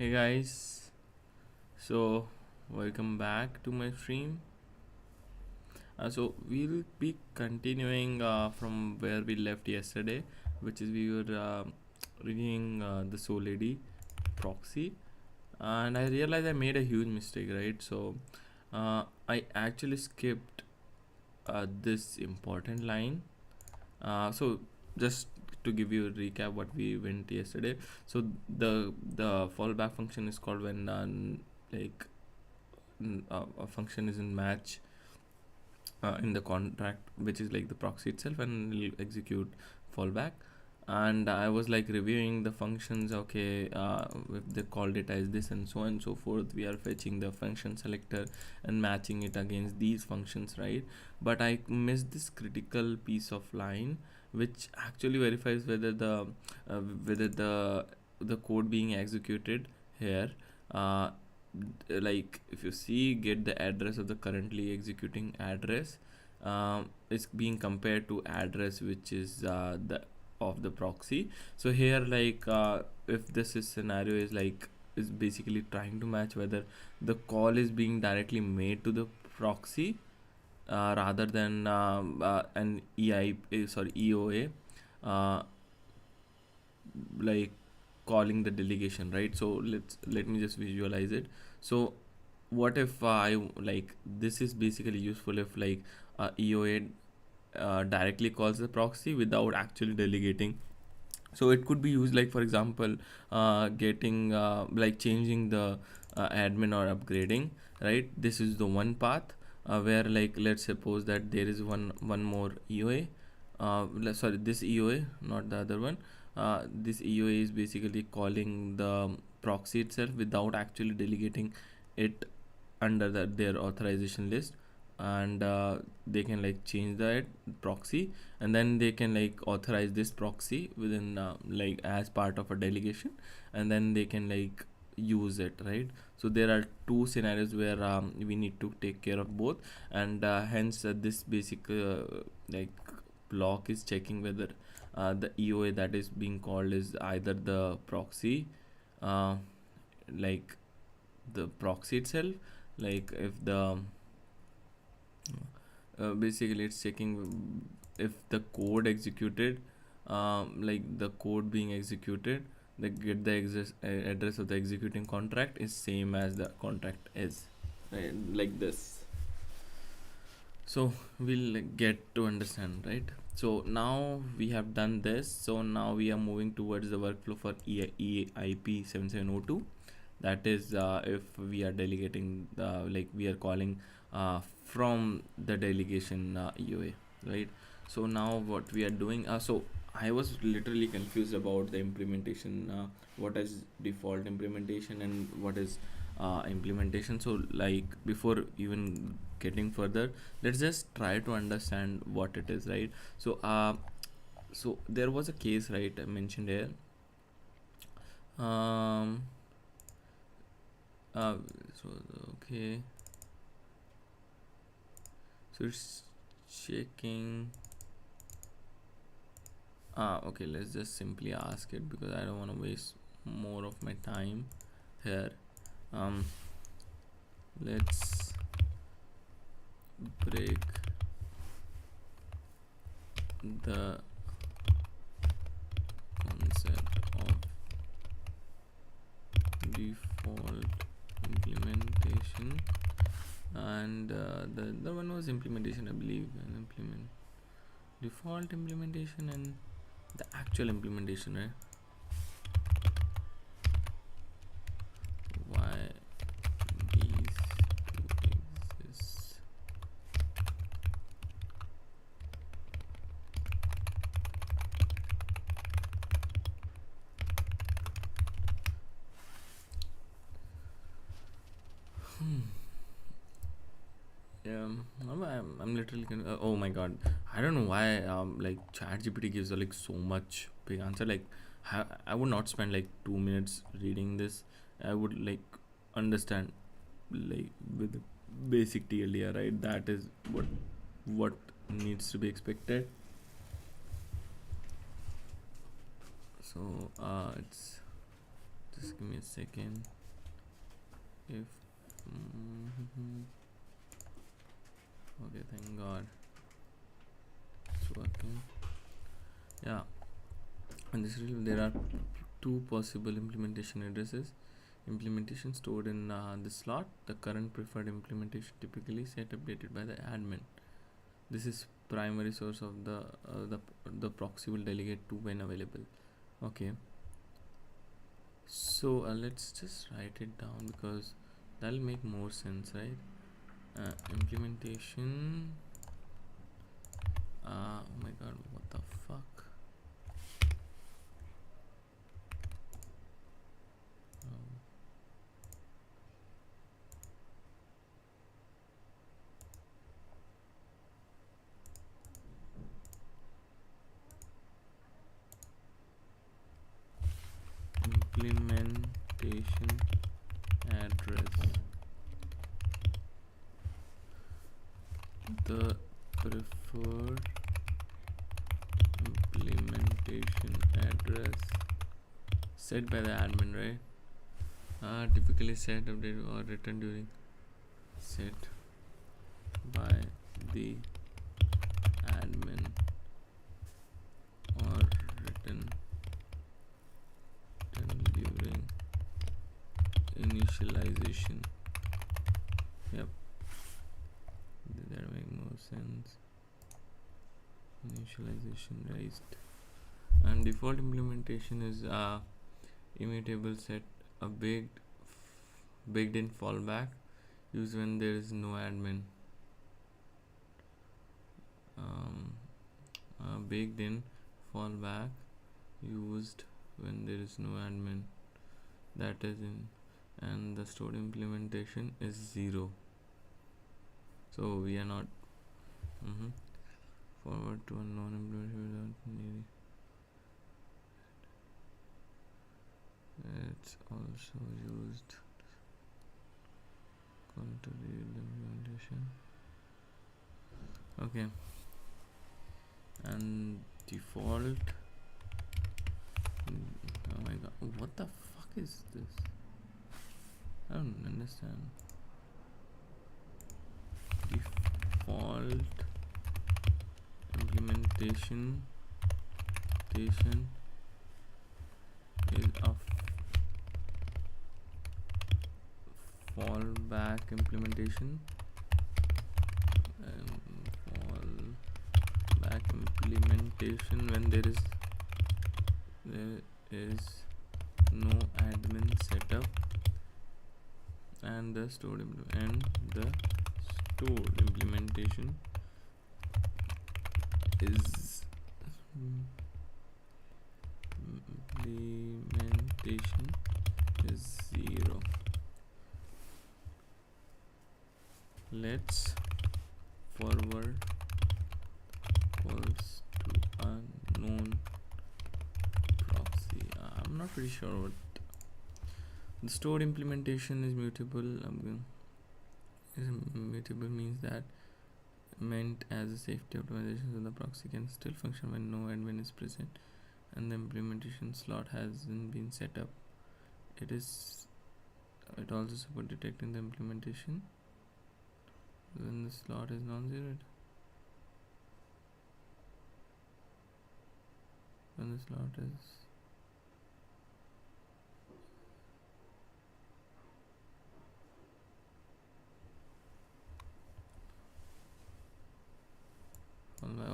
Hey guys, so welcome back to my stream. So we'll be continuing from where we left yesterday, which is we were reviewing the Solady proxy, and I realized I made a huge mistake, right? So I actually skipped this important line. So just to give you a recap what we went yesterday. So the fallback function is called when like a function is in match in the contract, which is like the proxy itself, and it'll execute fallback. And I was like reviewing the functions. Okay, if they called it as this and so on and so forth, we are fetching the function selector and matching it against these functions, right? But I missed this critical piece of line which actually verifies whether the code being executed here, uh, like if you see get the address of the currently executing address, is being compared to address which is the of the proxy. So here like if this is scenario is basically trying to match whether the call is being directly made to the proxy rather than an EOA, uh, like calling the delegation, right? So let me just visualize it. So what if I like this is basically useful if like EOA directly calls the proxy without actually delegating. So it could be used like for example getting like changing the admin or upgrading, right? This is the one path where like let's suppose that there is one more EOA, sorry, this EOA, not the other one. This EOA is basically calling the proxy itself without actually delegating it under their authorization list. And they can like change that proxy, and then they can like authorize this proxy within like as part of a delegation, and then they can like use it, right? So there are two scenarios where we need to take care of both, and hence this basic like block is checking whether the EOA that is being called is either the proxy, uh, like the proxy itself, like if the basically it's checking if the code executed, like the code being executed, the get the address of the executing contract is same as the contract is, right? Like this. So we'll get to understand, right? So now we have done this, so now we are moving towards the workflow for EIP 7702. That is if we are delegating like we are calling from the delegation EOA, right? So now what we are doing, so I was literally confused about the implementation, what is default implementation and what is implementation. So like before even getting further, let's just try to understand what it is, right? So so there was a case, right, I mentioned here. um uh, so okay, so it's checking. Okay, let's just simply ask it because I don't want to waste more of my time here. um let's break the concept of default implementation, and the one was implementation, I believe, and implement default implementation and the actual implementation, right? Why these two exist? Yeah, I'm literally oh my god, I don't know why like ChatGPT gives like so much big answer. Like I would not spend like 2 minutes reading this. I would like understand like with basic TLDR, right? That is what needs to be expected. So it's Just give me a second. If okay, thank God it's working. Yeah, and this really, there are two possible implementation addresses. Implementation stored in the slot. The current preferred implementation typically set updated by the admin. This is primary source of the proxy will delegate to when available. Okay, so let's just write it down because that'll make more sense, right? Implementation. Oh my God, what the fuck? Implementation address. The preferred implementation address set by the admin, right? Typically set, update, or written during. Set by the admin or written during initialization. Yep, that make more sense. Initialization raised, and default implementation is immutable set, a baked in fallback used when there is no admin. Baked in fallback used when there is no admin, that is in, and the stored implementation is 0, so we are not forward to a non-implementation without needing. It's also used to read the implementation. Okay, and default. Oh my God, what the fuck is this? I don't understand. Default implementation is a fallback implementation, fallback implementation when there is no admin setup, and the stored implementation is 0. Let's forward calls to a known proxy. I'm not pretty sure what the stored implementation is mutable. Mutable means that meant as a safety optimization, so the proxy can still function when no admin is present and the implementation slot hasn't been set up. It also supports detecting the implementation when the slot is non-zeroed. When the slot is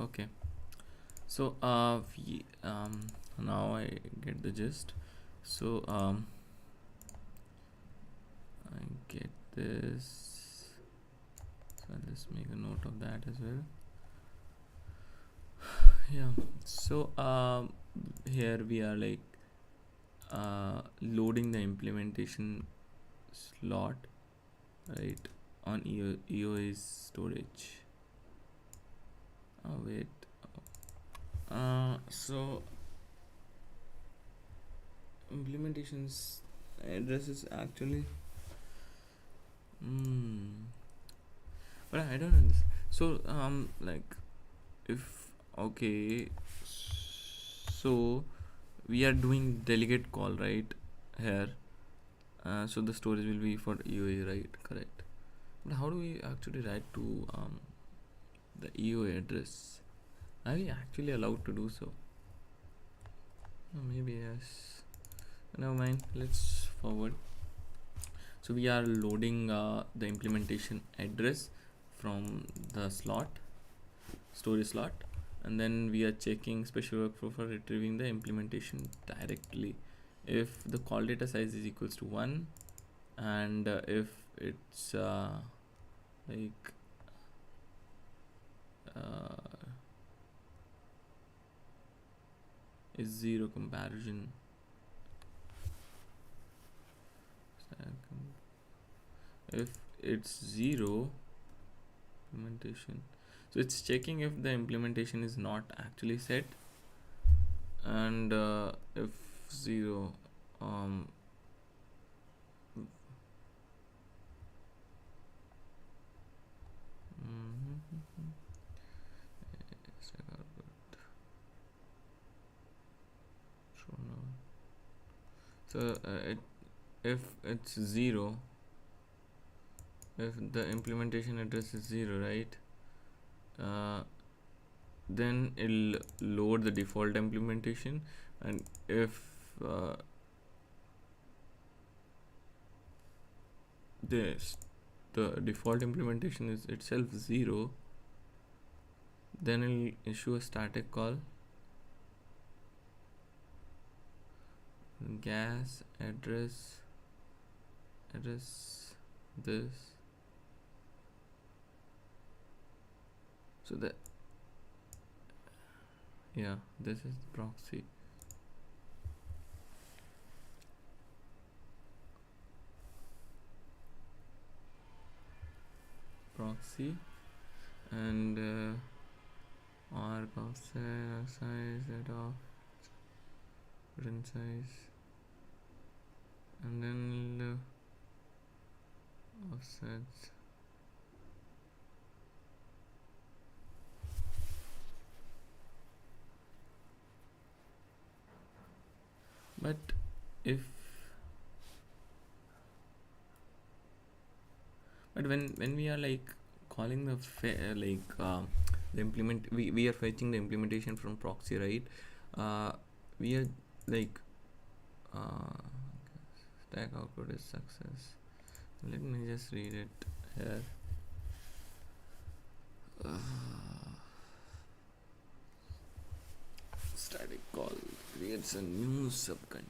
okay, so now I get the gist. So I get this, so let's make a note of that as well. Yeah, so here we are like loading the implementation slot, right, on EOA's storage. Oh wait, so implementation's address is actually but I don't understand. So like if okay, so we are doing delegate call right here, So the storage will be for EOA, right? Correct. But how do we actually write to the EOA address? Are we actually allowed to do so? Maybe yes. Never mind. Let's forward. So we are loading the implementation address from the storage slot, and then we are checking special workflow for retrieving the implementation directly. If the call data size is equals to 1, and if it's like is 0 comparison. If it's 0 implementation, so it's checking if the implementation is not actually set, and if 0 so if it's 0, if the implementation address is 0, right, then it'll load the default implementation, and if the default implementation is itself 0, then it'll issue a static call gas address this. So that, yeah, this is the proxy. And arc offset size at off print size, and then the offsets. But when we are like calling the the implement, we are fetching the implementation from proxy, right? We are like stack output is success. Let me just read it here. Static call creates a new subcontext.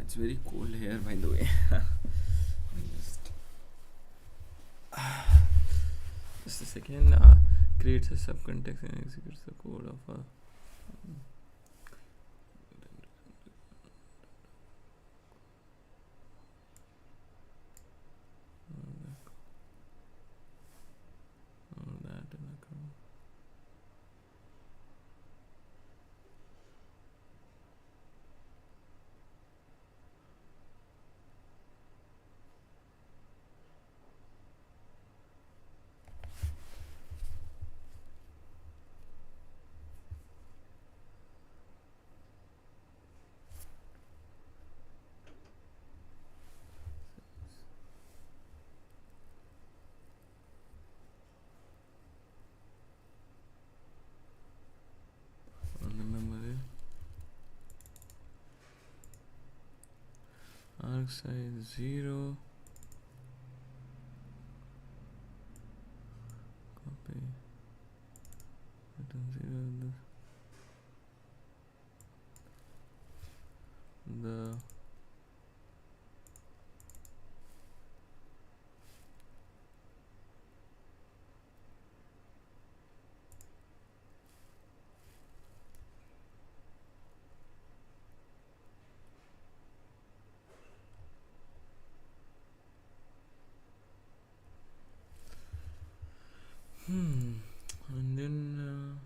It's very cold here, by the way. Just a second. Creates a subcontext and executes the code of a arc size 0, copy return 0, the and then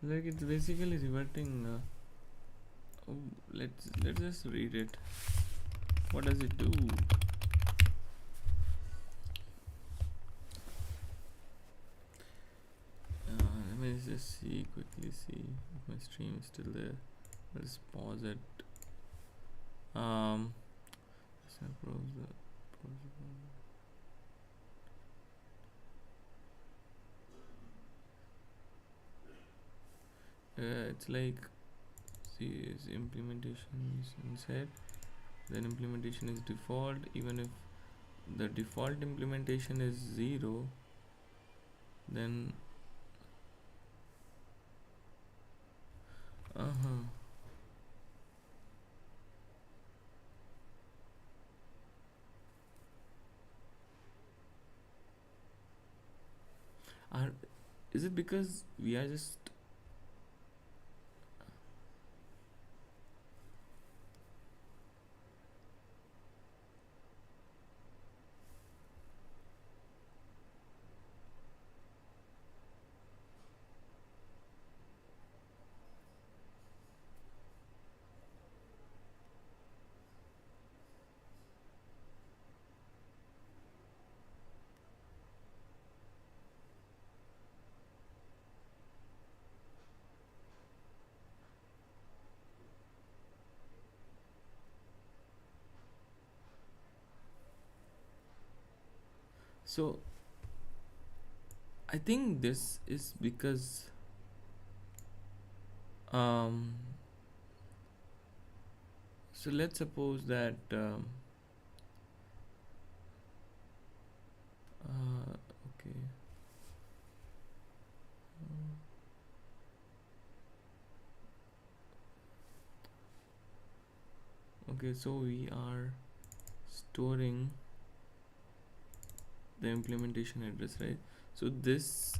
like it's basically reverting. Let's just read it. What does it do? Let me just quickly see if my stream is still there. Let's pause it. It's like, see, is implementation is inside, then implementation is default. Even if the default implementation is 0, then are is it because we are just so I think this is because so let's suppose that okay. Okay, so we are storing the implementation address, right? So this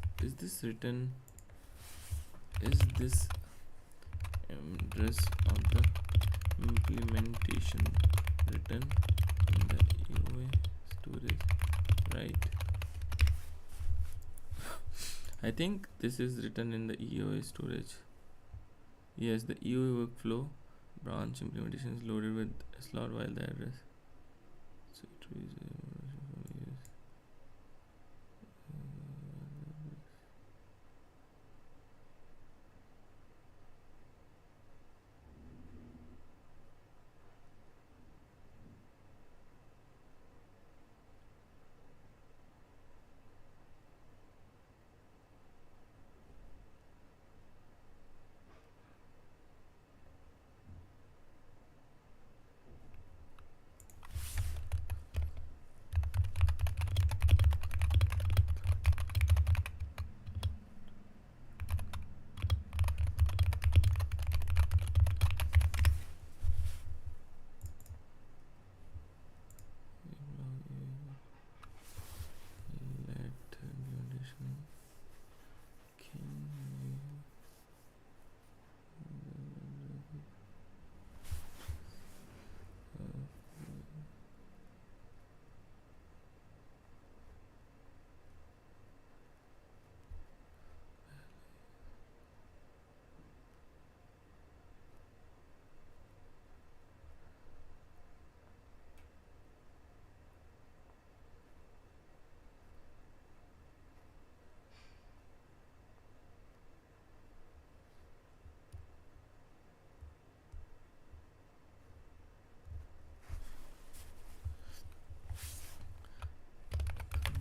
written, is this address of the implementation written in the EOA storage, right? I think this is written in the EOA storage. Yes, the EOA workflow branch implementation is loaded with a slot while the address. So it is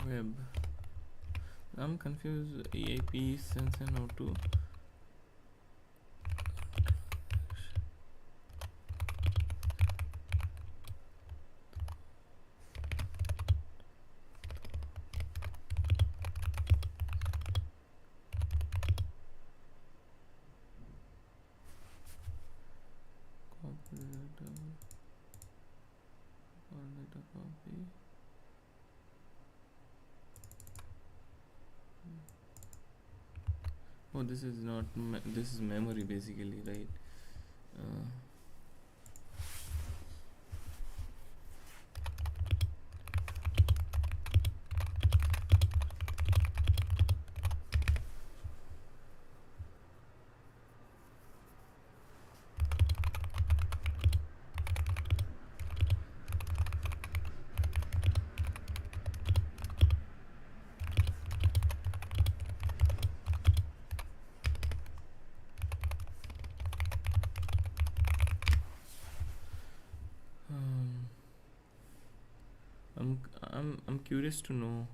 web. I'm confused. EAP sense and how to copy data copy. Oh, this is not this is memory basically, right? I'm curious to know.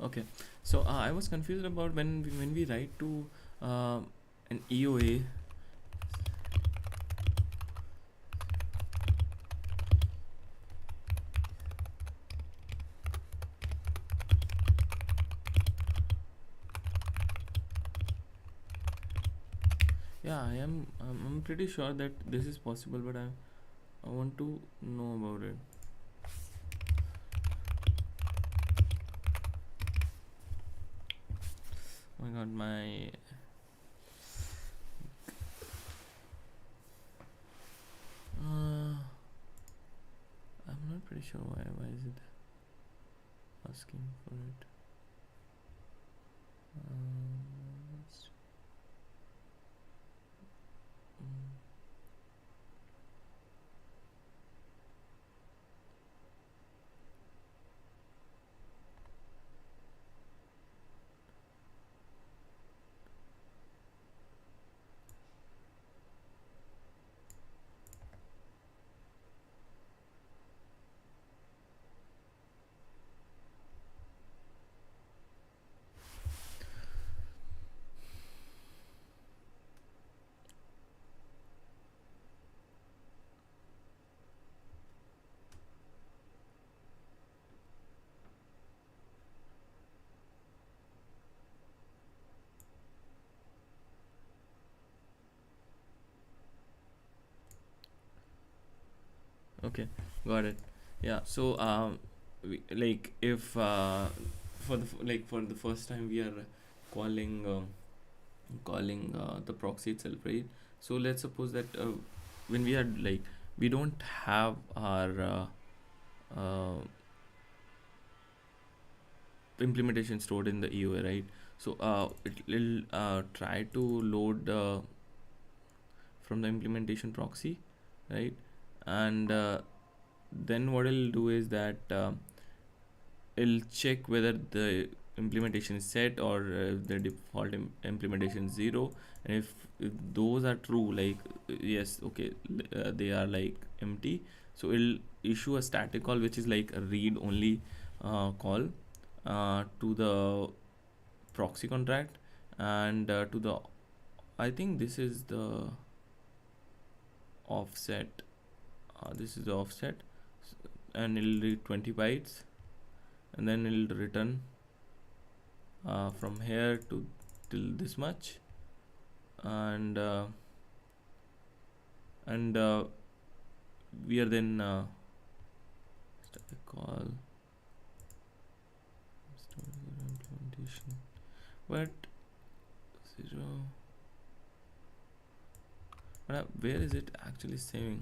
Okay, so I was confused about when we write to an EOA. Yeah, I'm pretty sure that this is possible, but I want to know about it. Oh my god, my I'm not pretty sure why is it asking for it. Let's- mm. Okay, got it. Yeah, so like if for the first time we are calling the proxy itself, right? So let's suppose that when we are like we don't have our implementation stored in the EOA, right? So it will try to load from the implementation proxy, right? And then what it'll do is that it'll check whether the implementation is set or if the default implementation is 0, and if those are true, like yes, okay, they are like empty, so it'll issue a static call which is like a read only call to the proxy contract, and to the, I think this is the offset, this is the offset, and it'll read 20 bytes, and then it'll return from here to till this much, and and we are then static call implementation, but 0, but where is it actually saving?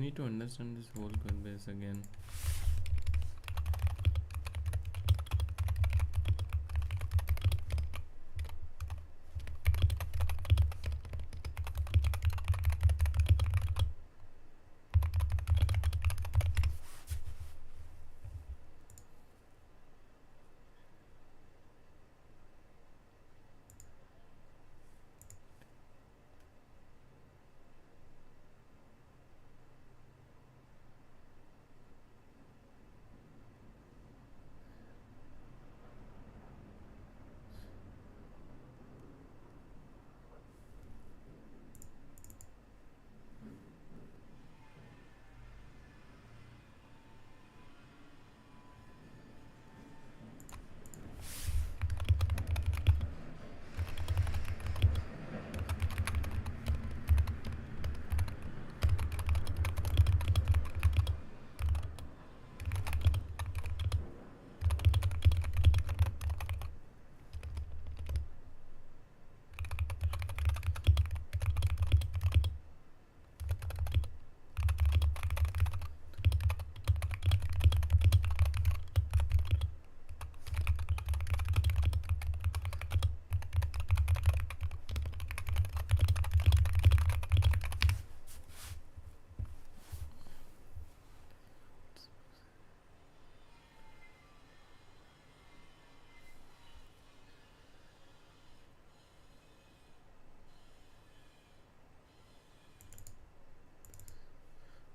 need to understand this whole code base again.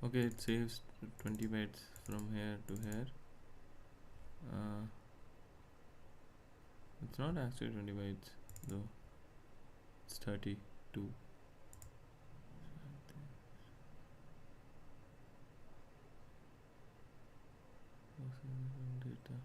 Okay, it saves 20 bytes from here to here. It's not actually 20 bytes though, it's 32. Data.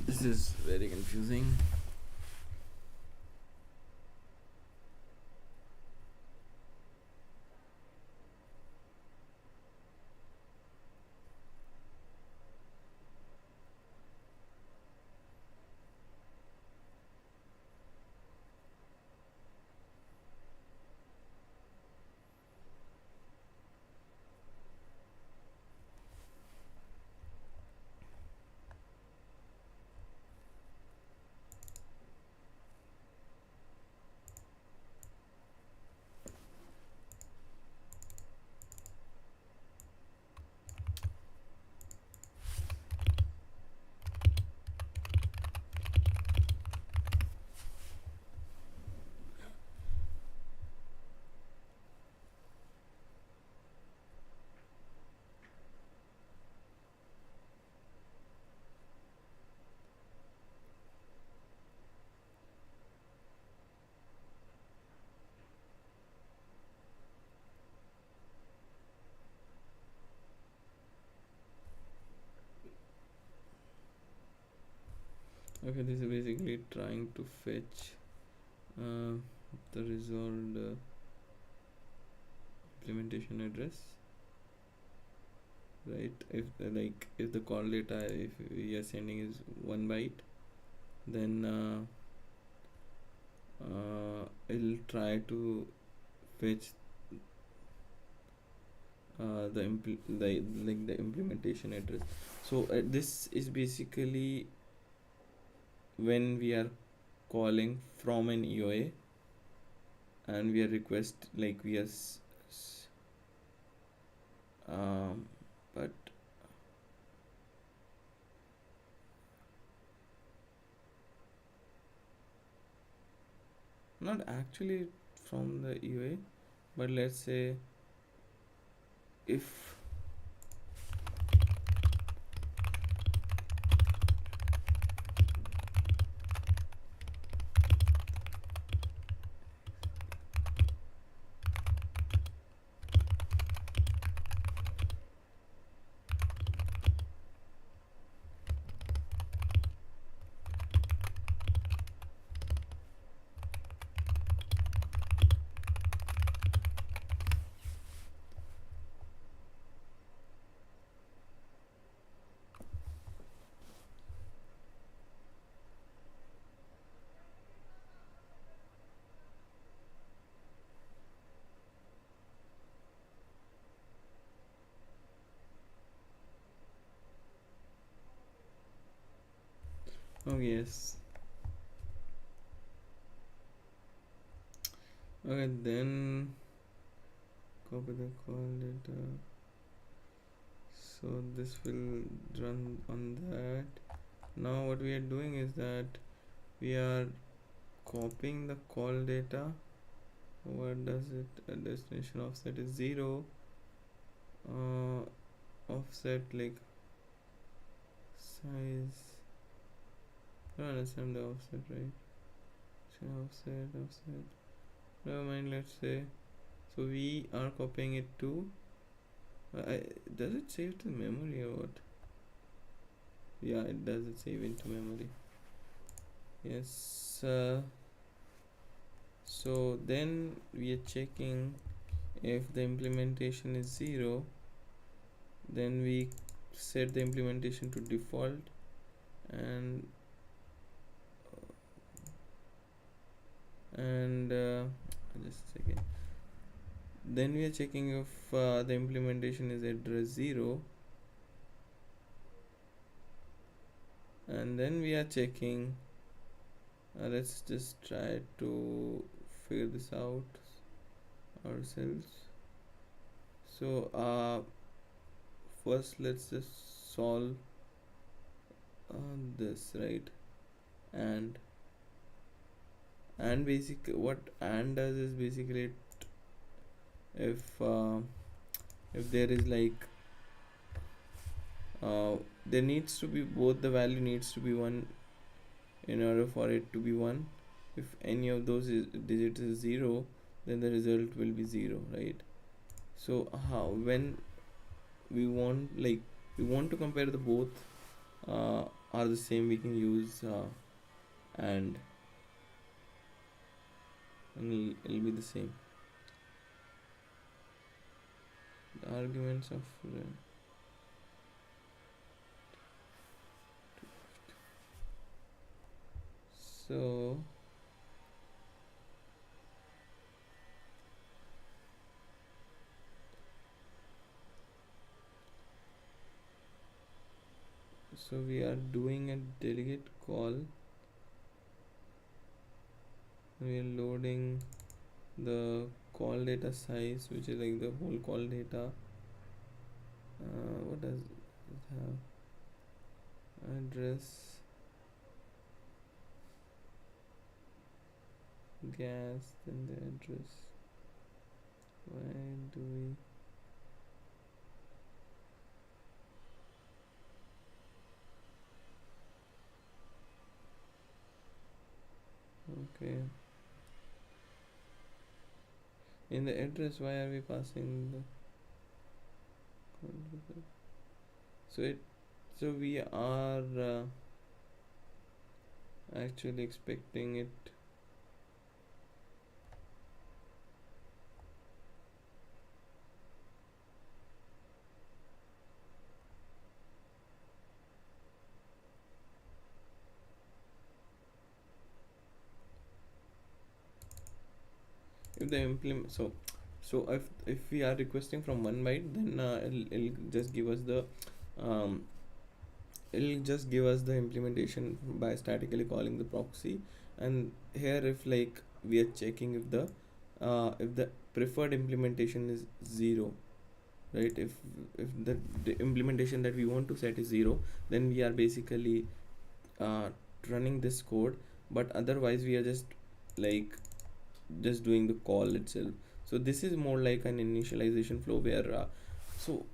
This is very confusing. Okay, this is basically trying to fetch the resolved implementation address, right? If if the call data, if we are sending is 1 byte, then it'll try to fetch the implementation address. So this is basically when we are calling from an EOA and we are request like we are but not actually from the EOA, but let's say if oh yes, okay, then copy the call data, so this will run on that. Now what we are doing is that we are copying the call data. What does it? A destination offset is 0. Offset like size. I don't understand the offset, right? Offset. Never mind. Let's say. So we are copying it to. Does it save to memory or what? Yeah, it does. It save into memory. Yes. So then we are checking if the implementation is 0, then we set the implementation to default, and just a second, then we are checking if the implementation is address 0, and then we are checking let's just try to figure this out ourselves. So first let's just solve this, right? And basic what and does is basically if there is like there needs to be both the value needs to be 1 in order for it to be 1. If any of those digits is 0, then the result will be 0, right? So how when we want to compare the both are the same, we can use and it'll be the same. The arguments of so we are doing a delegate call. We are loading the call data size, which is like the whole call data. What does it have? Address, gas, then the address. Why do we okay, in the address why are we passing the so we are actually expecting it if the implement. So So if we are requesting from one byte, then it'll just give us the um, implementation by statically calling the proxy. And here, if like we are checking if the preferred implementation is 0, right? If the implementation that we want to set is 0, then we are basically uh, running this code. But otherwise we are like just doing the call itself. So this is more like an initialization flow where so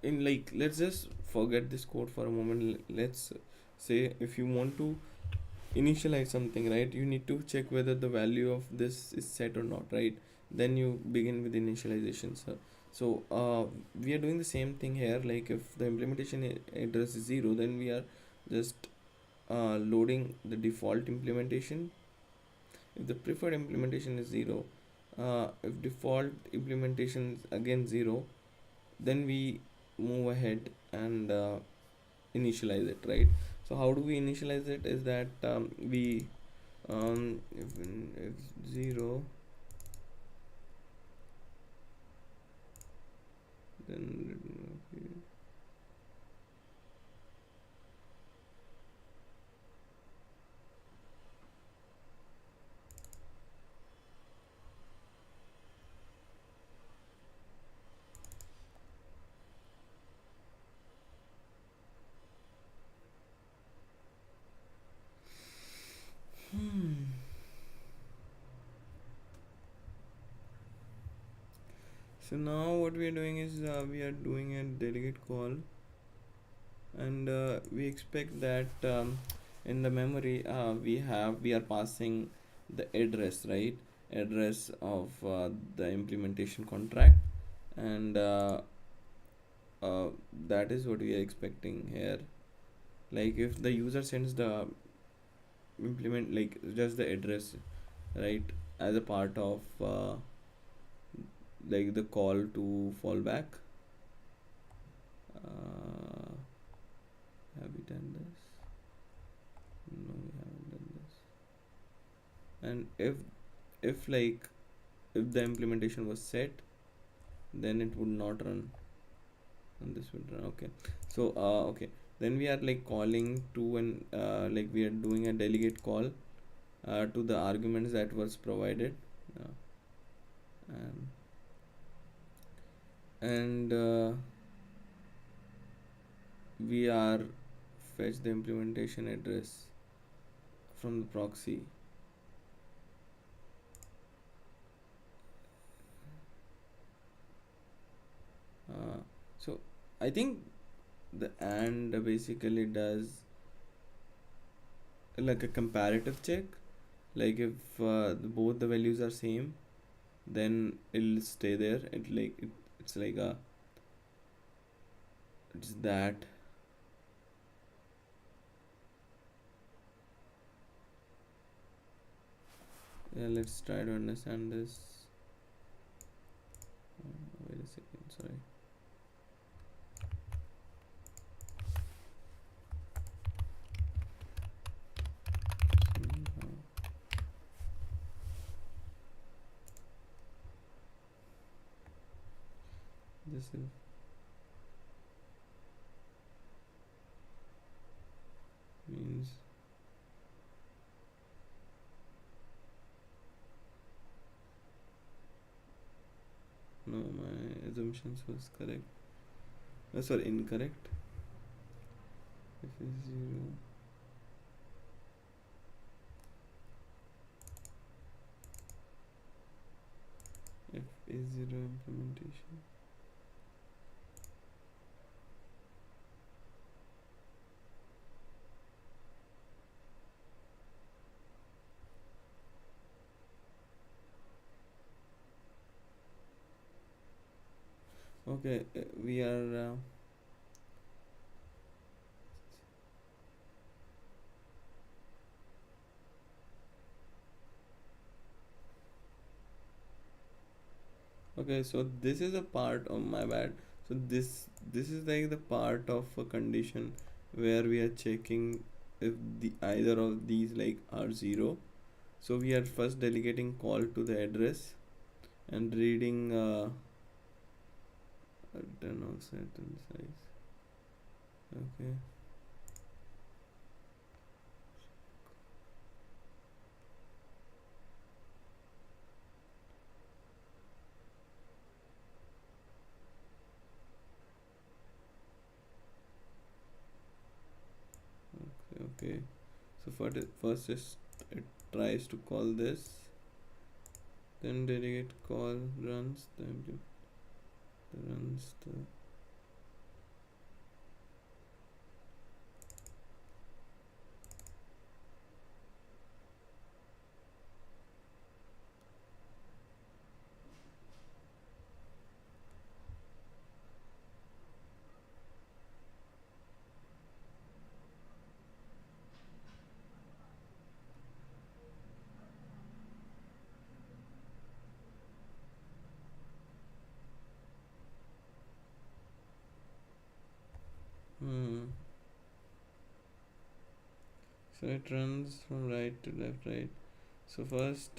in like, let's just forget this code for a moment. Let's say if you want to initialize something, right, you need to check whether the value of this is set or not, right? Then you begin with initialization. So we are doing the same thing here. Like if the implementation address is 0, then we are just loading the default implementation. If the preferred implementation is 0, if default implementation is again 0, then we move ahead and initialize it, right? So how do we initialize it is that we if 0, then so now what we are doing is we are doing a delegate call, and we expect that in the memory we are passing the address, right? Address of the implementation contract. And uh, that is what we are expecting here. Like if the user sends the implement, like just the address, right, as a part of like the call to fallback. uh, have we done this? No, we haven't done this. And if like if the implementation was set, then it would not run, and this would run. Okay, so okay, then we are like calling to an like we are doing a delegate call to the arguments that was provided. uh, and we are fetch the implementation address from the proxy. So I think the and basically does like a comparative check. Like if both the values are same, then it'll stay there. It's like a it's that. Yeah, let's try to understand this. Wait a second, sorry. This is means no, my assumptions was correct. Sorry, incorrect. If is 0, if is 0 implementation. Okay, we are okay, so this is a part of my bad. So this is like the part of a condition where we are checking if the either of these like are 0. So we are first delegating call to the address, and reading return offset and size. Okay. Okay, so first it tries to call this, then delegate call runs runs the so it runs from right to left, right? So first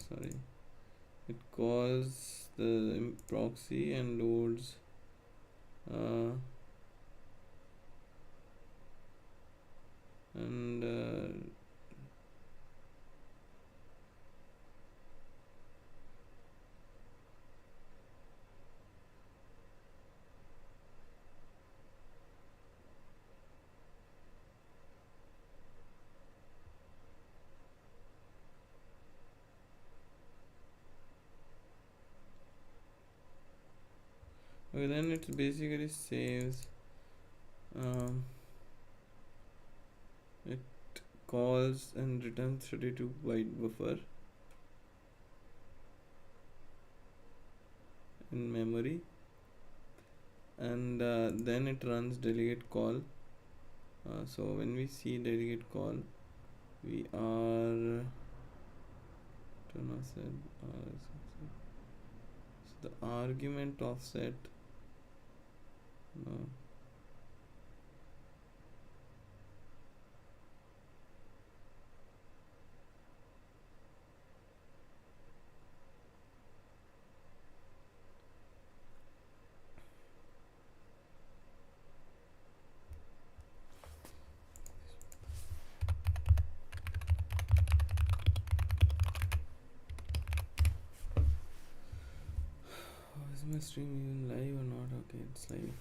sorry, it calls the proxy and loads and okay, then it basically saves it calls and returns 32-byte buffer in memory, and then it runs delegate call. So when we see delegate call, we are turn offset so the argument offset no. Is my stream even live or not? Okay, it's live.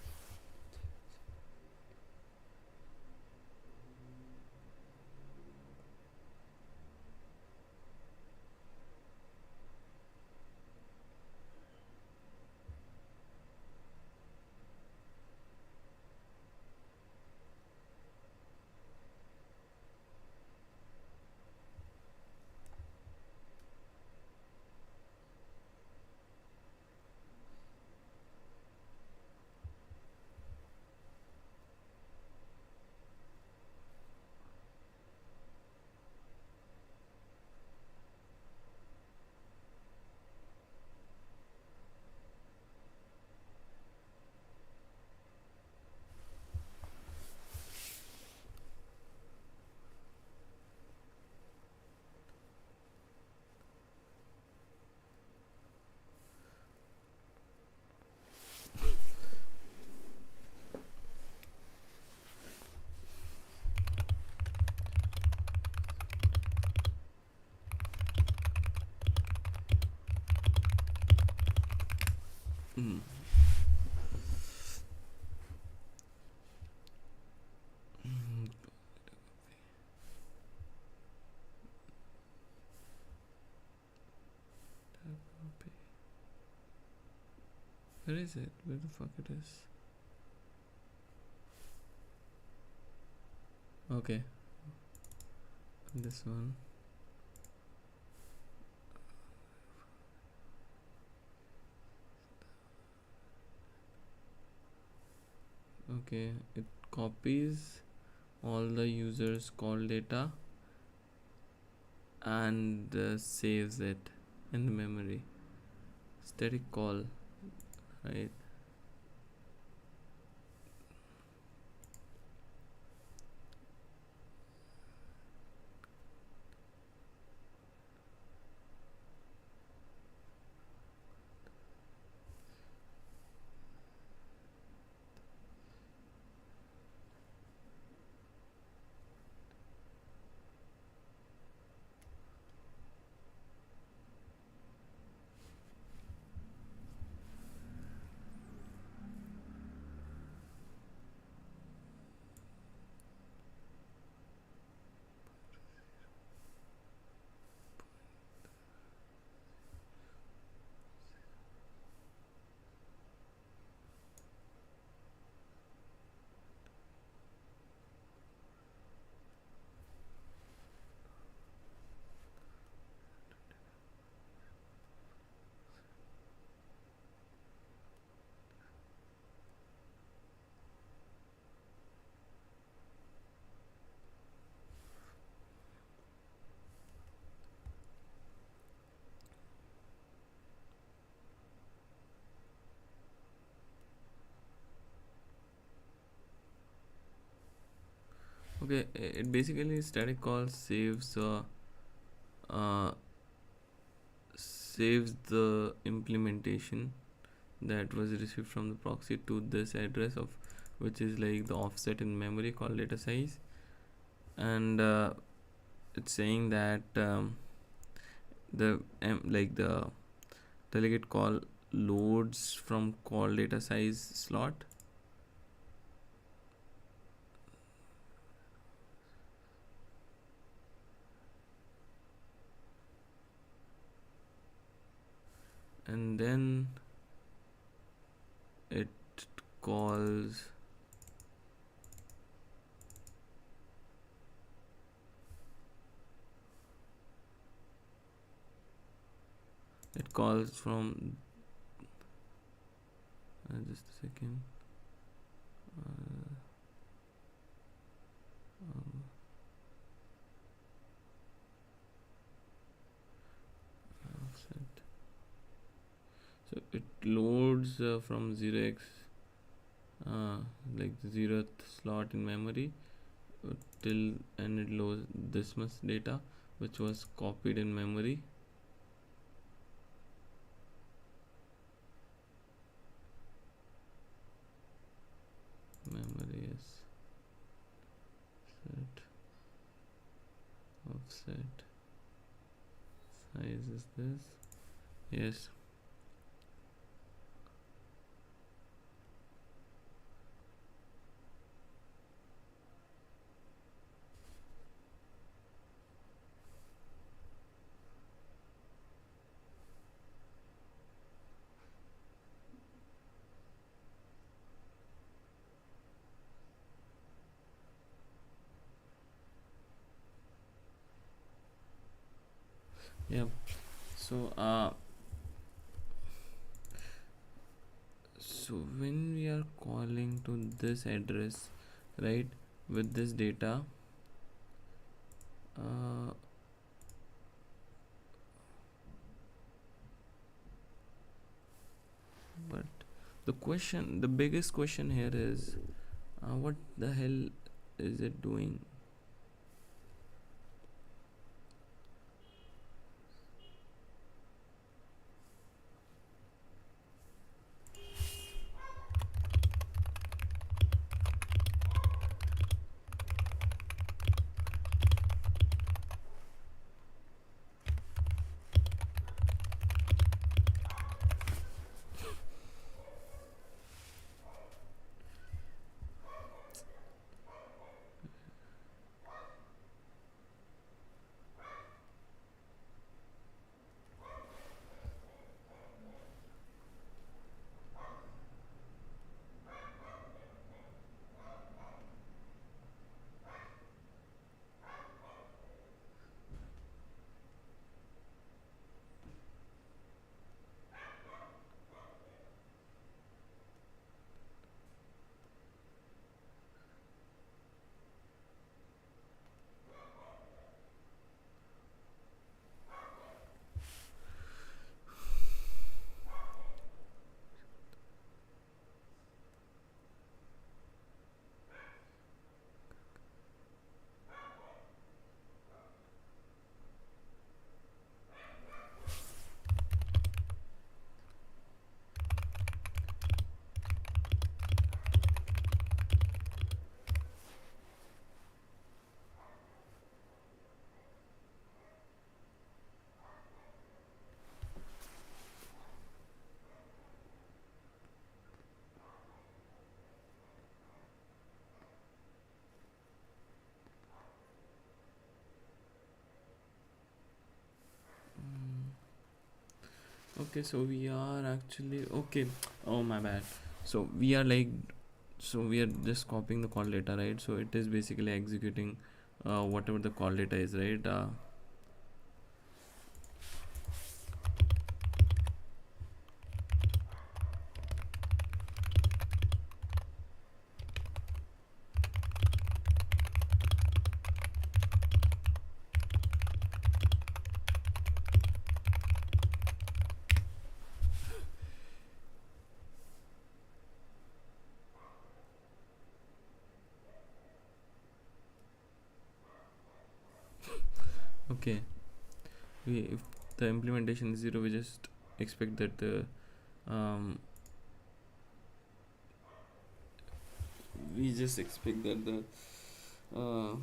Where is it? Where the fuck it is? Okay, this one. Okay, it copies all the users call data and saves it in the memory. Static call, right? Okay, it basically static call uh, saves the implementation that was received from the proxy to this address of which is like the offset in memory called data size. And it's saying that the delegate call loads from call data size slot. And then it calls from just a second. Um, offset. So it loads from 0x like the 0th slot in memory till, and it loads this much data which was copied in memory. Yes, set offset size is this. Yes. Yeah. So so when we are calling to this address, right, with this data, but the biggest question here is, what the hell is it doing? Okay, so we are actually okay. Oh, my bad. So we are like, so we are just copying the call data, right? So it is basically executing whatever the call data is, right? Okay, if the implementation is 0, we just expect that the um, we just expect that the uh,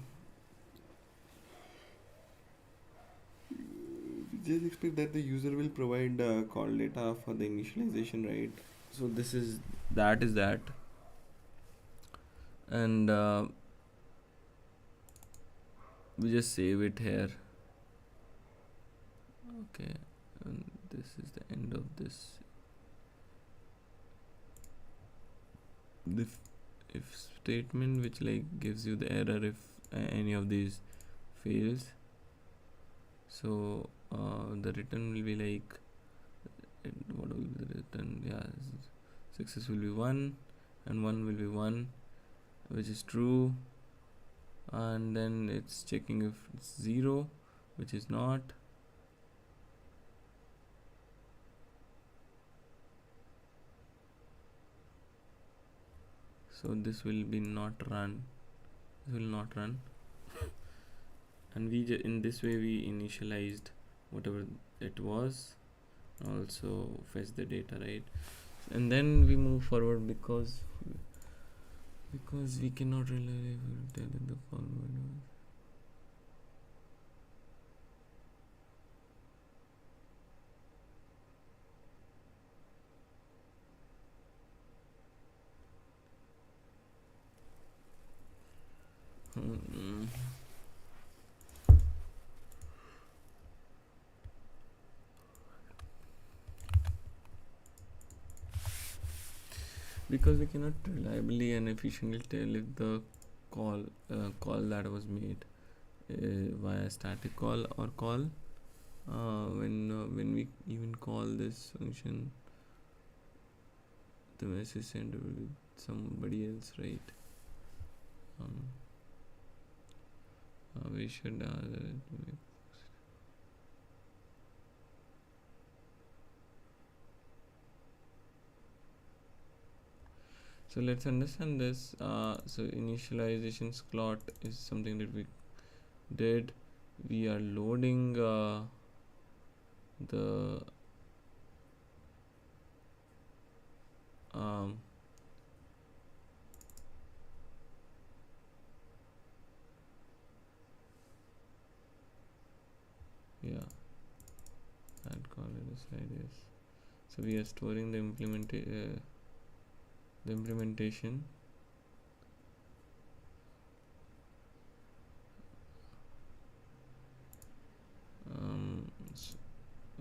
we just expect that the user will provide call data for the initialization, right? So this is that, and we just save it here. Okay, and this is the end of this. The if statement, which like gives you the error if any of these fails. So the return will be like, what will be the return? Yeah, success will be 1 and 1 will be 1, which is true, and then it's checking if it's 0, which is not. So this will be not run. This will not run, and we in this way we initialized whatever it was, also fetch the data, right? And then we move forward because we cannot really tell in the forward. Because we cannot reliably and efficiently tell if the call that was made via static call or call when we even call this function, the message sent will be somebody else, right? We should so let's understand this. So initialization slot is something that we did. We are loading the yeah, add call in the slide, yes. So we are storing the implementation.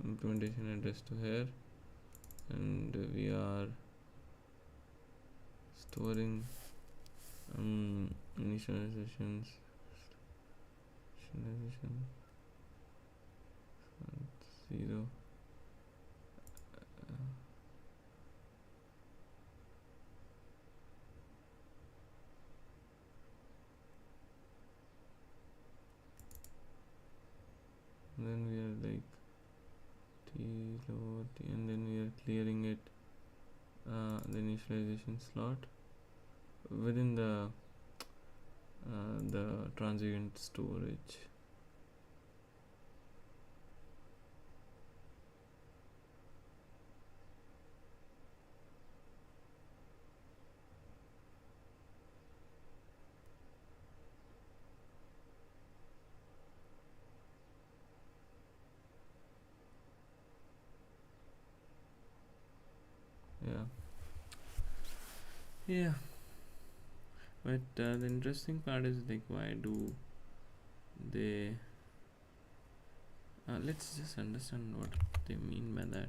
Implementation address to here, and we are storing initialization 0. Then we are like t load t, and then we are clearing it the initialization slot within the transient storage. Yeah, but the interesting part is like, why do they let's just understand what they mean by that.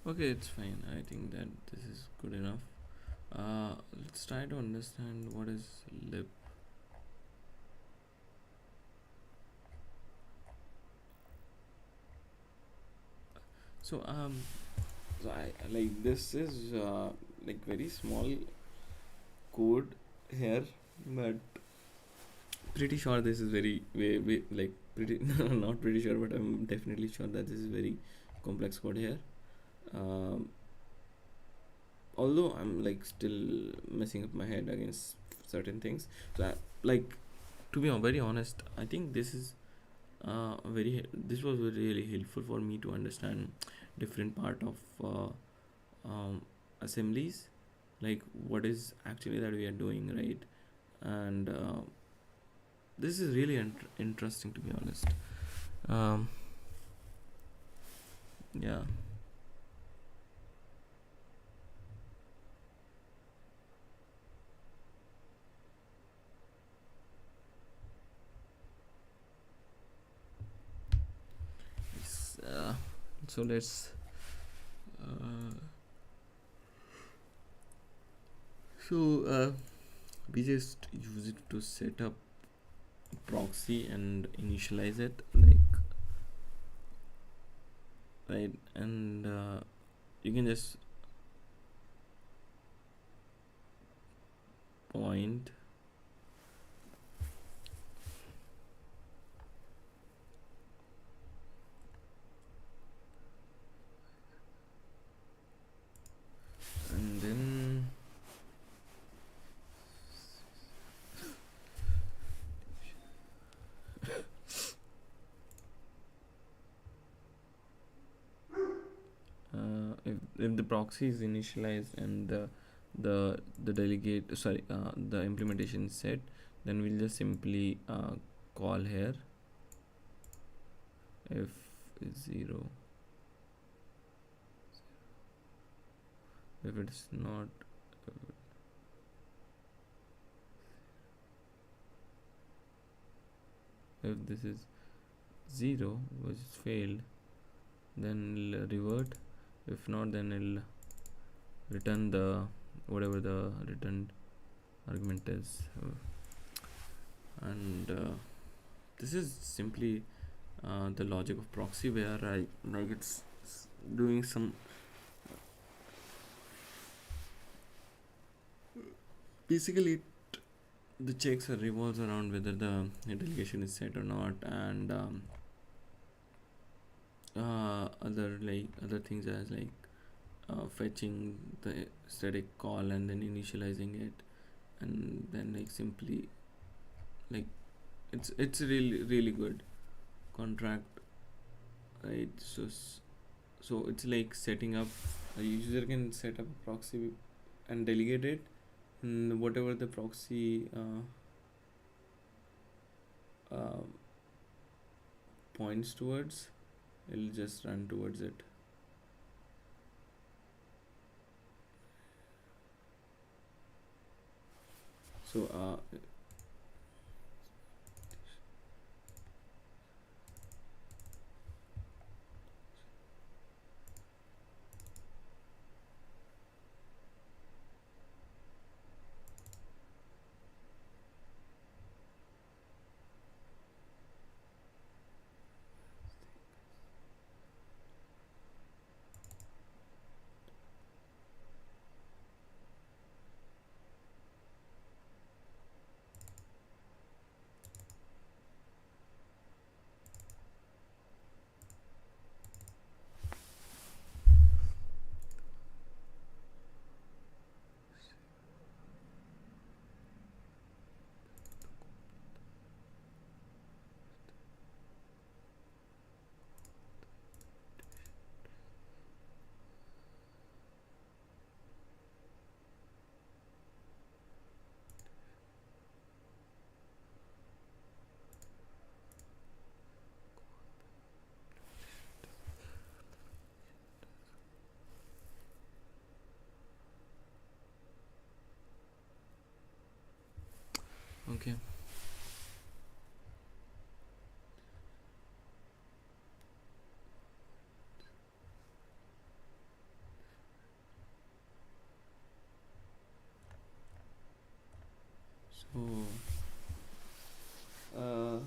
Okay, it's fine. I think that this is good enough. Let's try to understand what is lib. So so I like this is like very small code here, but pretty sure this is very way like pretty not pretty sure, but I'm definitely sure that this is very complex code here. Um, Although I'm like still messing up my head against certain things. So like to be very honest, I think this is this was really helpful for me to understand different part of assemblies, like what is actually that we are doing, right? And this is really interesting, to be honest. um, yeah. So let's uh, so we just use it to set up proxy and initialize it, like, right? And you can just point and then if the proxy is initialized and the delegate sorry the implementation is set, then we'll just simply call here if is 0. If it's not, if this is 0 which is failed, then it'll revert. If not, then it'll return the whatever the returned argument is. And this is simply the logic of proxy, where I like it's doing some basically the checks revolves around whether the delegation is set or not, and other things as like fetching the static call and then initializing it, and then like simply like it's really good contract, right? So it's like setting up, a user can set up a proxy and delegate it, and whatever the proxy uh, points towards, it'll just run towards it. So okay. Oh. Uh,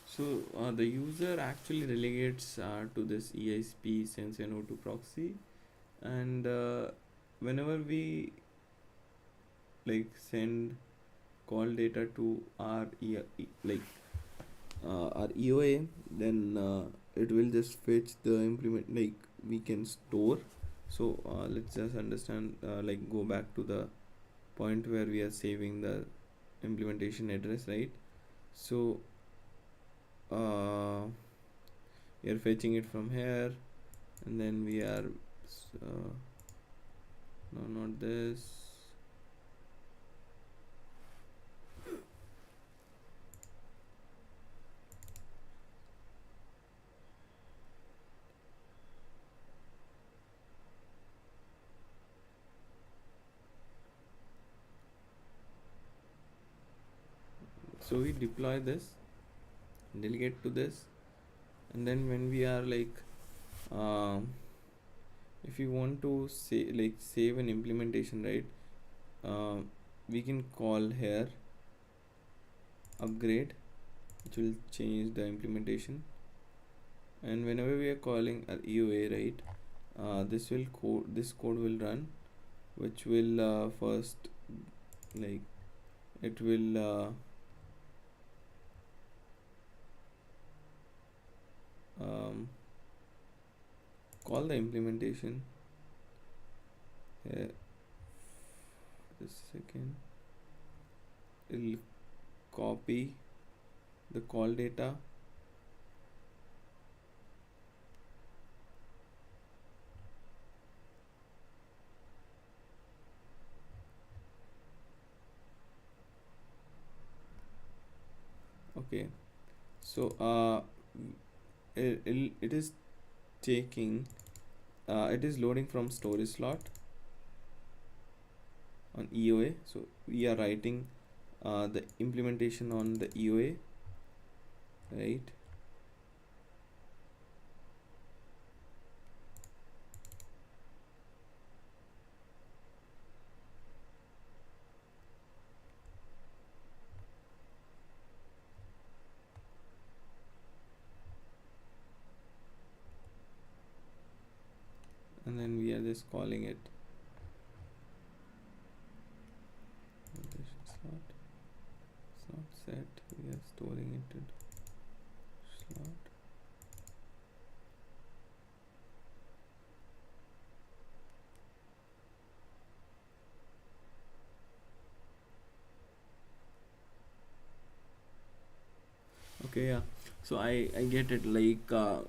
so the user actually relegates to this EISP sense NO2 proxy, and whenever we send call data to our our EOA, then it will just fetch the implement, we can store. So let's just understand, go back to the point where we are saving the implementation address, right? So we are fetching it from here, and then we are no, not this. So we deploy this, delegate to this, and then when we are if you want to save an implementation, right, we can call here upgrade, which will change the implementation. And whenever we are calling our EOA, right, this code will run, which will first it will call the implementation here. Just a second. It'll copy the call data, okay. So it is taking it is loading from storage slot on EOA. So we are writing the implementation on the EOA, right? And then we are just calling it slot. It's not set, we are storing it in slot. Okay, yeah. So I get it,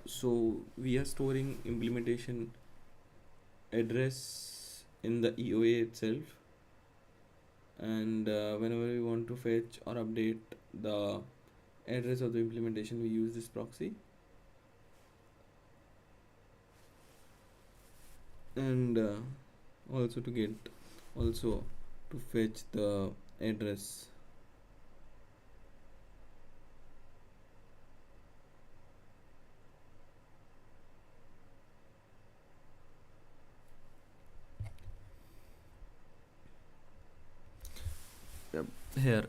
so we are storing implementation address in the EOA itself, and whenever we want to fetch or update the address of the implementation, we use this proxy. And also to fetch the address. Yep. Here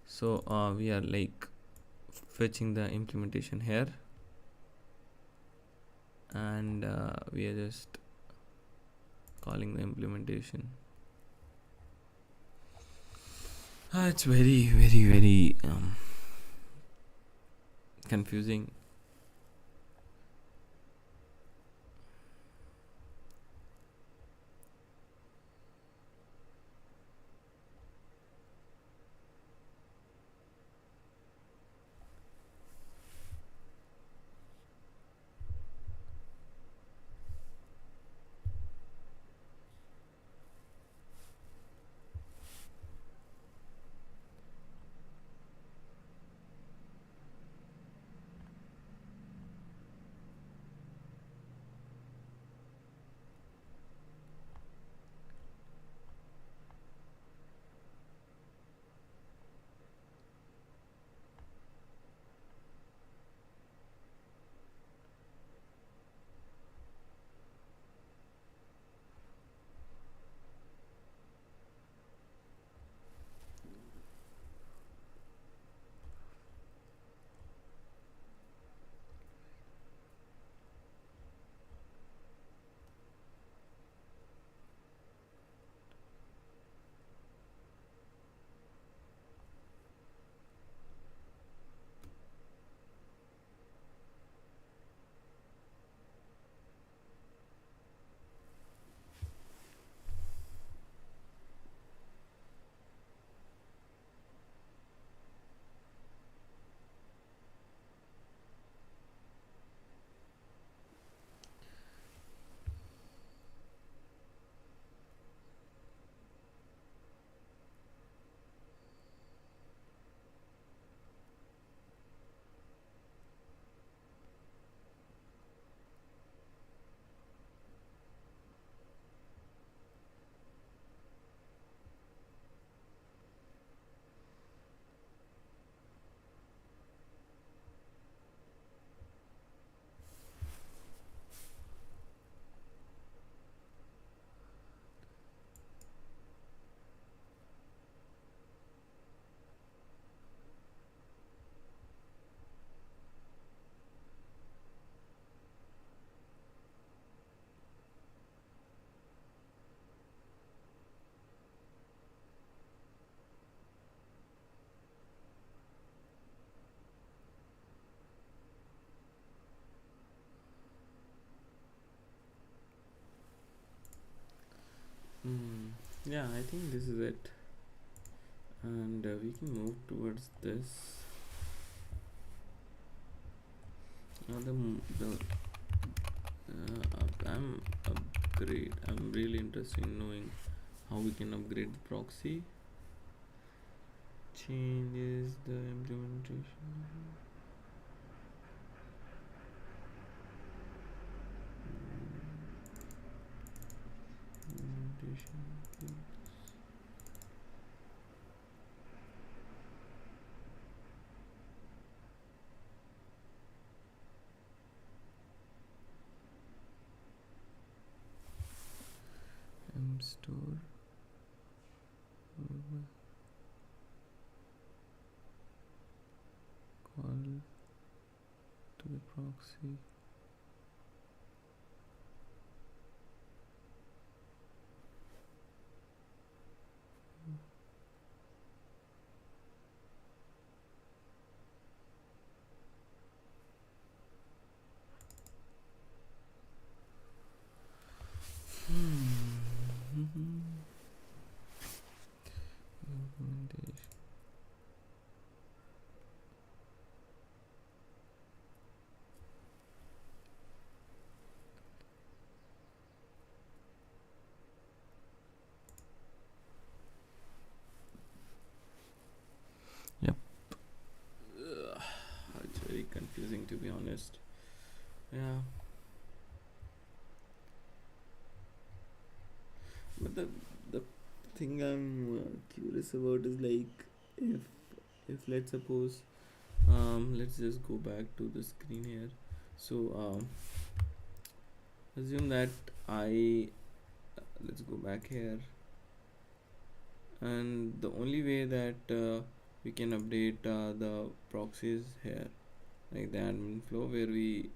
so we are fetching the implementation here, and we are just calling the implementation. It's very confusing. Yeah, I think this is it, and we can move towards this. I'm upgrade. I'm really interested in knowing how we can upgrade the proxy. Changes the implementation. Implementation. Store. Call to the proxy. Implementation. Yep. It's very confusing, to be honest. Yeah. But the thing I'm curious about is like, if let's suppose, let's just go back to the screen here. So assume that I let's go back here, and the only way that we can update the proxies here, like the admin flow, where we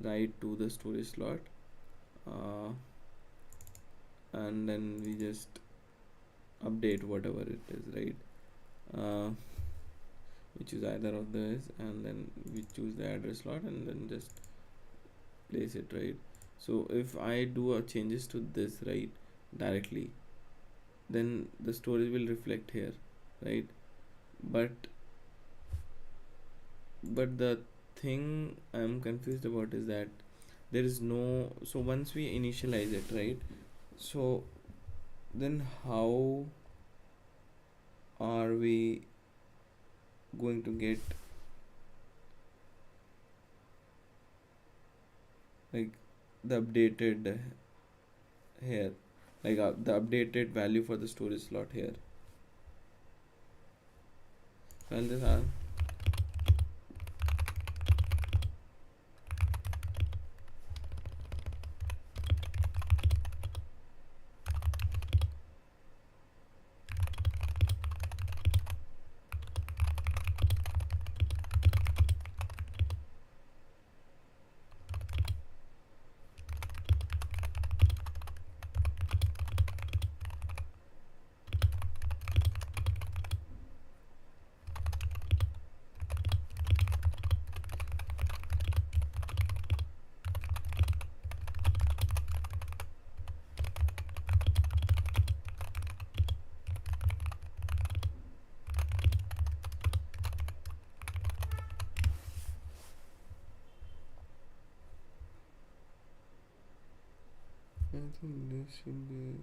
write to the storage slot, uh, and then we just update whatever it is, right? We choose either of those, and then we choose the address slot, and then just place it, right? So if I do changes to this, right, directly, then the storage will reflect here, right? but but the thing I'm confused about is that there is no, so once we initialize it, right, so then how are we going to get like the updated here, like the updated value for the storage slot here? Well, this I think this should be.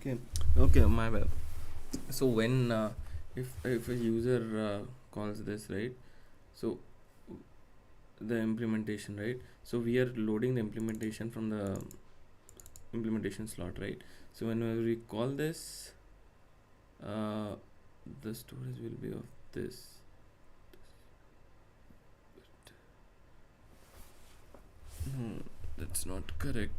Okay, okay, my bad. So when if a user calls this, right, so the implementation, right, so we are loading the implementation from the implementation slot, right? So whenever we call this, uh, the storage will be of this. No, that's not correct.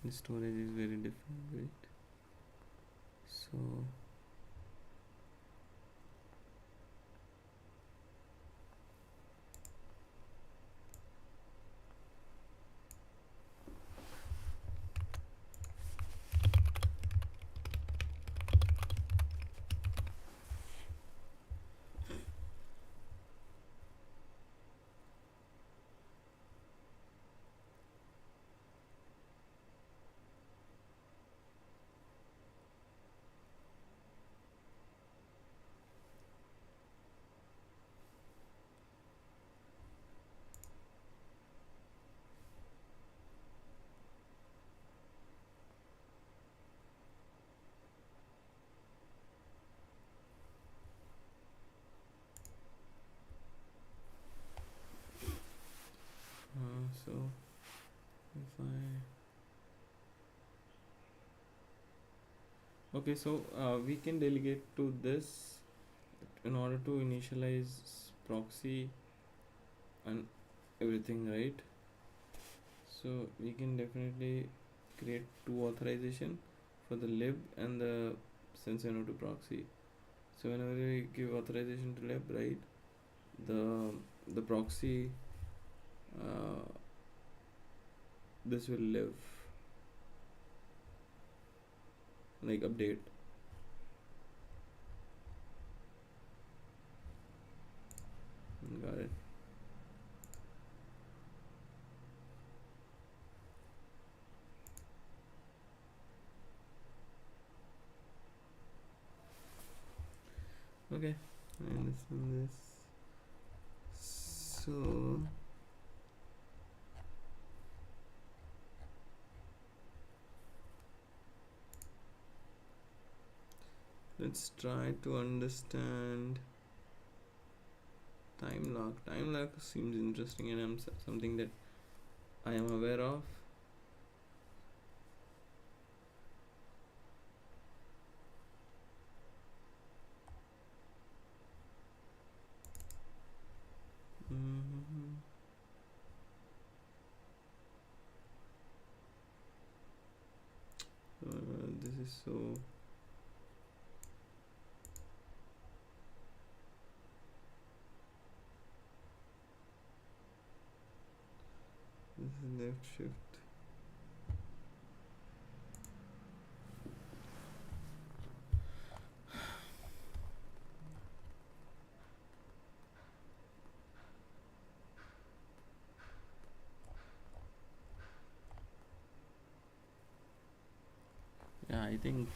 The storage is very different, right? So so if I okay, so we can delegate to this in order to initialize proxy and everything, right? So we can definitely create two authorization for the lib and the sensor node to proxy. So whenever we give authorization to lib, right, the proxy uh, this will live like update. Got it. Okay, I understand this. So let's try to understand time lock. Time lock seems interesting and something that I am aware of. Mm-hmm. This is so. This is left shift. Yeah, I think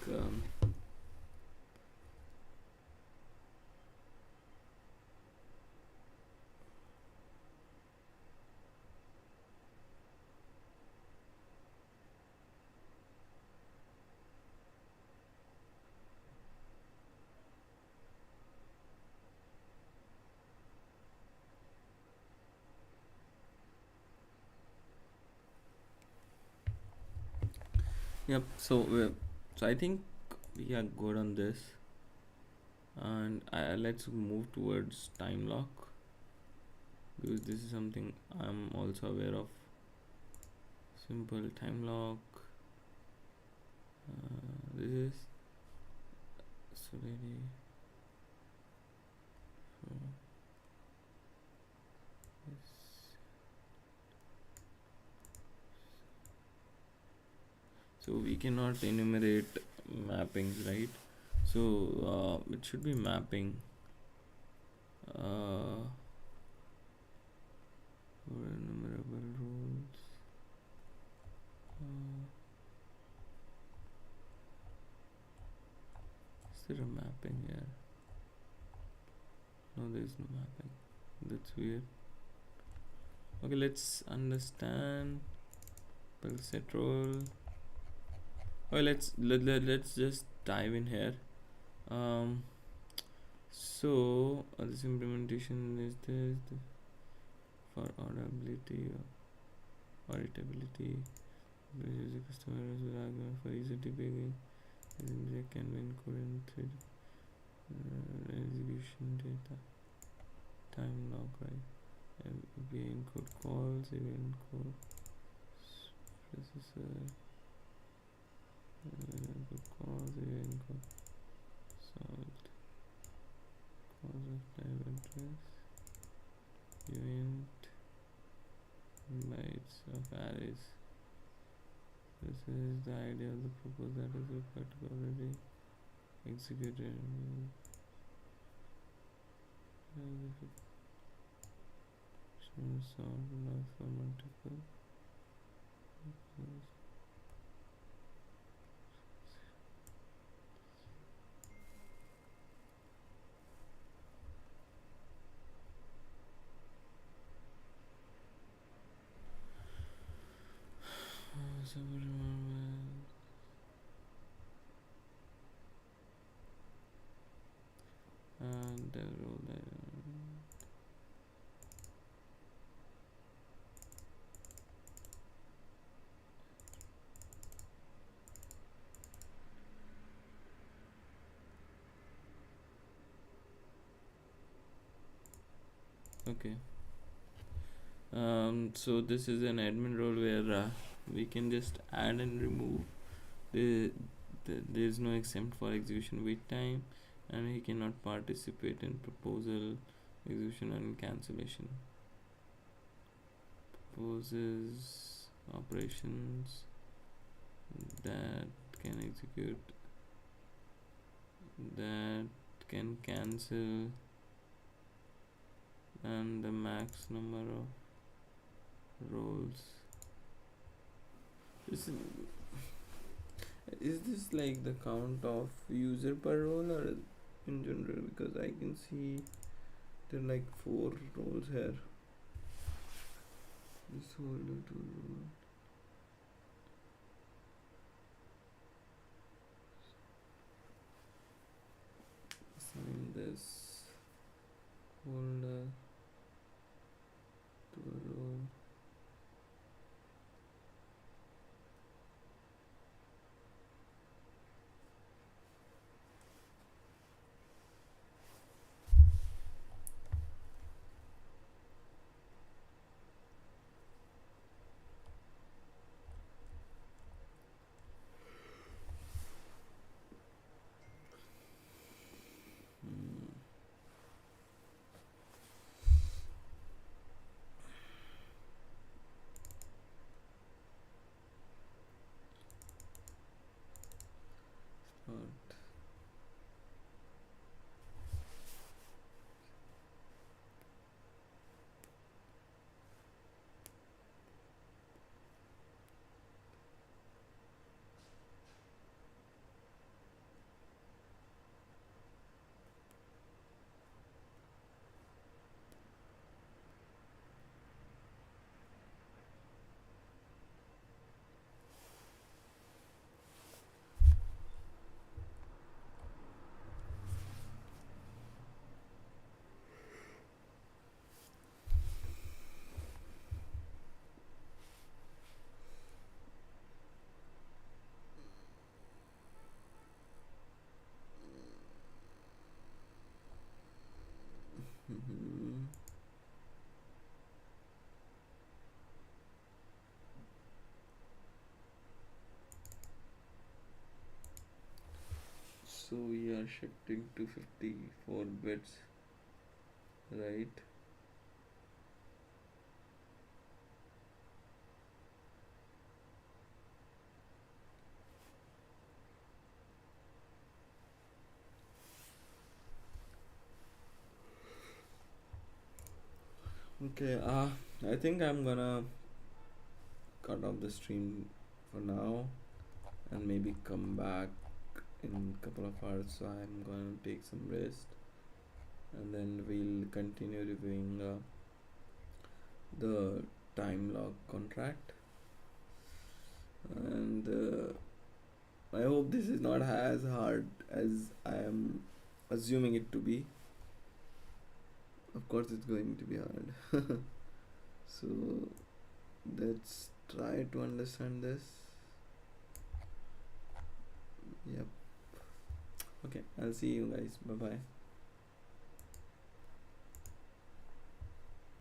yep. So I think we are good on this, and let's move towards time lock because this is something I'm also aware of. Simple time lock. This is Solady. So we cannot enumerate mappings, right? So it should be mapping. For enumerable rules. Is there a mapping here? Oh, there's no mapping. That's weird. Okay, let's understand. Build set role. Okay, let's just dive in here. Um, this implementation is this for auditability. This is a customer with argument for easy debugging. They can be encoded through execution data. Time log, right? We encode calls, we encode processor, we encode calls, we encode salt, calls of type address, event, bytes of arrays. This is the idea of the proposal that is required to already executed. Sort log for multiple. And the role okay. So this is an admin role where we can just add and remove. There is no exempt for execution wait time, and he cannot participate in proposal, execution, and cancellation. Proposes operations that can execute, that can cancel, and the max number of roles. Is this like the count of user per role or in general? Because I can see there are like 4 roles here. This holder 2 role. Assign this holder to a role. Start. So we are shifting to 54 bits, right? Okay, I think I'm gonna cut off the stream for now and maybe come back in a couple of hours. So I'm gonna take some rest and then we'll continue reviewing the time lock contract. And I hope this is not as hard as I am assuming it to be. Of course it's going to be hard. So let's try to understand this. Yep. Okay, I'll see you guys. Bye bye.